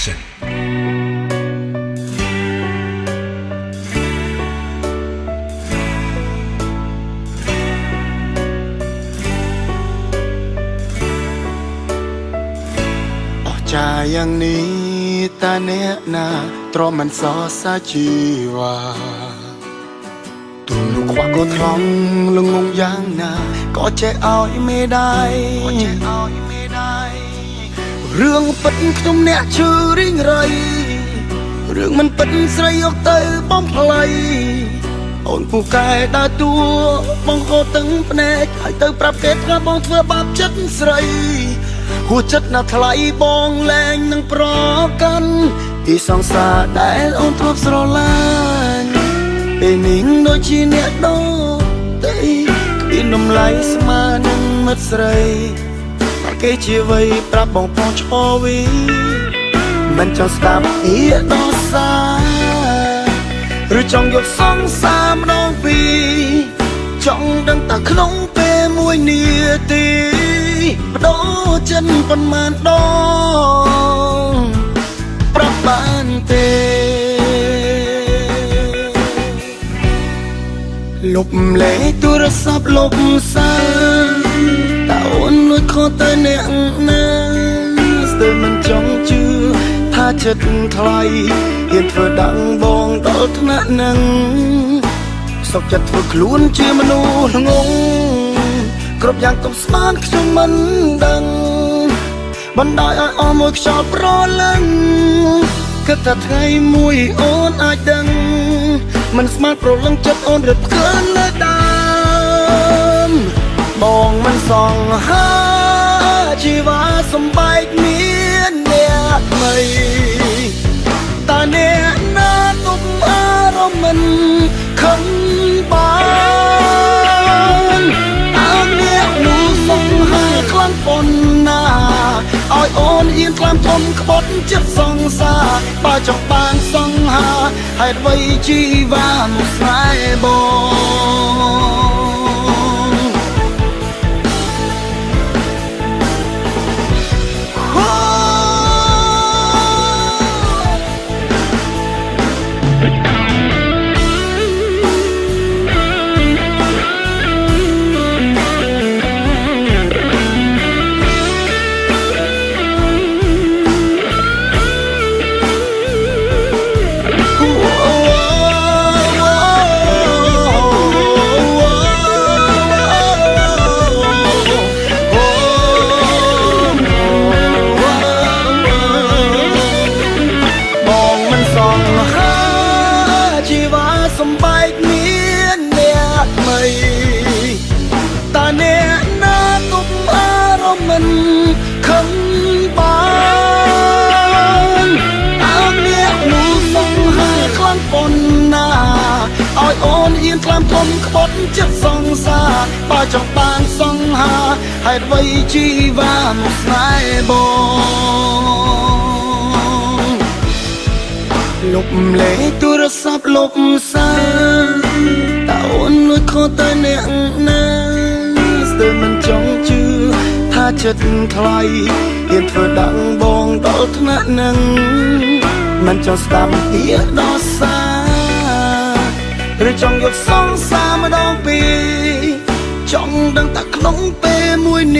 Production จะอย่างนี้แต่เนี้ยนาตรอมันสอสาชีวาตุนลูกขวาก็ท้องลงงงอย่างนาก็จะเอาไม่ได้เรื่องเป็นขนมเนี่ยชื่อริ่งไรเรื่องมันเป็นใส่ออกเตยป้อมพลายអូនពូកែដើរតួបងហូតទាំងភ្នែកហើយទៅប្រាប់គេថាបងធ្វើបាបចិត្តស្រីហួចចិត្តណាថ្លៃបងលែងនឹងប្រកាន់ពីសង្សារដែលអូនធ្លាប់ស្រឡាញ់ពេលនេះដូចជាអ្នកដោតែគ្មានតម្លៃស្មើនឹងមិត្តស្រីបើគេជាវ័យប្រាប់បងផងឆ្អវីមិនចង់ស្ដាប់ពីដោសាឬចង់យកសង្សារម្ដងពីរចង់ដឹងតែក្នុងពេលមួយនាទីបដូរចិនប៉ុន្មានដងប្រាប់បានទេលុបលេខទូរស័ព្ទលុបសារតើអូនលួចខុសទៅអ្នកណាស្ទើរមិនចង់ជឿថាចិត្តថ្លៃហ៊ានធ្វើដឹងបងដល់ថ្នាក់នឹងសុខចិត្តធ្វើខ្លួនជាមនុស្សល្ងងគ្រប់យ៉ាងទប់ស្មានខ្ញុំមិនដឹងបណ្ដោយឲ្យអស់មួយខ្យល់ប្រលឹងគិតថាថ្ងៃមួយអូនអាចដឹងមិនស្មានប្រលឹងចិត្តអូនរត់ផ្កើលើដើមបងមិនសង្ហាជីវ៉ាសំបែកមានអ្នកថ្មីតើអ្នកណាទុំអារម្មណ៍មិនខឹងបានអើអ្នកនោះសង្ហាខ្លាំងប៉ុណ្ណាឲ្យអូនហ៊ានខ្លាំធំក្បត់ចិត្តសង្សារបើចង់បានសង្ហាហេតុអ្វីជីវ៉ាមកស្នេហ៍បងសំបែកមានអ្នកថ្មីតើអ្នកណាទុំអារម្មណ៍មិនខឹងបានអើអ្នកនោះសង្ហាខ្លាំងប៉ុណ្ណាឲ្យអូនហ៊ានខ្លាំធំក្បត់ចិត្តសង្សារបើចង់បានសង្ហាហេតុអ្វីជីវ៉ាមកស្នេហ៍បងលុបលេខទូរស័ព្ទលុបសារតើអូនលួចខុសទៅអ្នកណាស្ទើរមិនចង់ជឿថាចិត្តថ្លៃហ៊ានធ្វើដឹងបងដល់ថ្នាក់នឹងមិនចង់ស្ដាប់ពីដោសាឬចង់យកសង្សារម្ដងពីរចង់ដឹងតែក្នុងពេលមួយនា